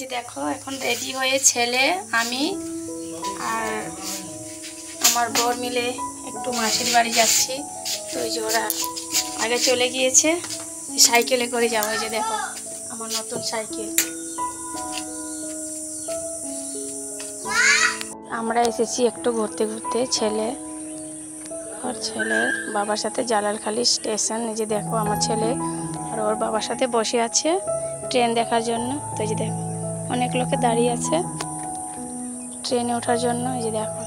যে দেখো এখন রেডি হয়ে ছেলে আমি আর আমার বর মিলে একটু মাসির বাড়ি যাচ্ছি। তো ওই যে ওরা আগে চলে গিয়েছে, সাইকেলে করে যাবো। ওই যে দেখো আমার নতুন সাইকেল। আমরা এসেছি একটু ঘুরতে ঘুরতে, ছেলে বাবার সাথে জালালখালি স্টেশন। এই যে দেখো আমার ছেলে আর ওর বাবার সাথে বসে আছে ট্রেন দেখার জন্য। তো এই যে দেখো অনেক লোকে দাঁড়িয়ে আছে ট্রেনে ওঠার জন্য। এই যে দেখো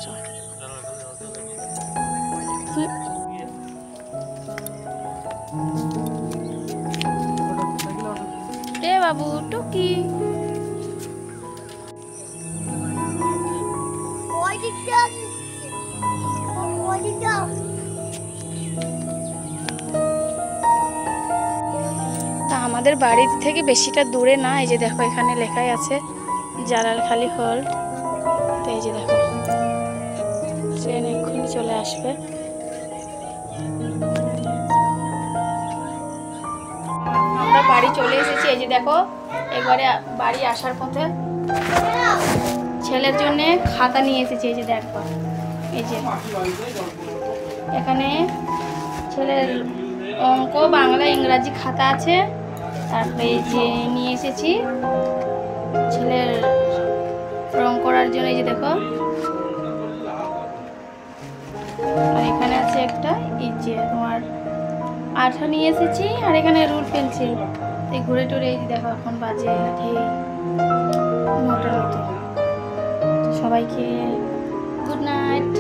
রে বাবু টুকি। তা আমাদের বাড়ি থেকে বেশিটা দূরে না। এই যে দেখো এখানে লেখাই আছে জালালখালি হল্ট। তো এই যে দেখো ট্রেন এক্ষুনি চলে আসবে। আমরা বাড়ি চলে এসেছি। এই যে দেখো এবারে বাড়ি আসার পথে ছেলের জন্য খাতা নিয়ে এসেছি। এই যে দেখো এই যে এখানে ছেলের অঙ্ক, বাংলা, ইংরাজি খাতা আছে। তারপরে এই যে নিয়ে এসেছি ছেলের রং করার জন্য। এই যে দেখো আর এখানে আছে একটা এই যে তোমার আঠা নিয়ে এসেছি, আর এখানে রুল পেন্সিল। এই ঘুরে টুরে এই যে দেখো এখন বাজে 9টার মতো। সবাইকে গুড নাইট।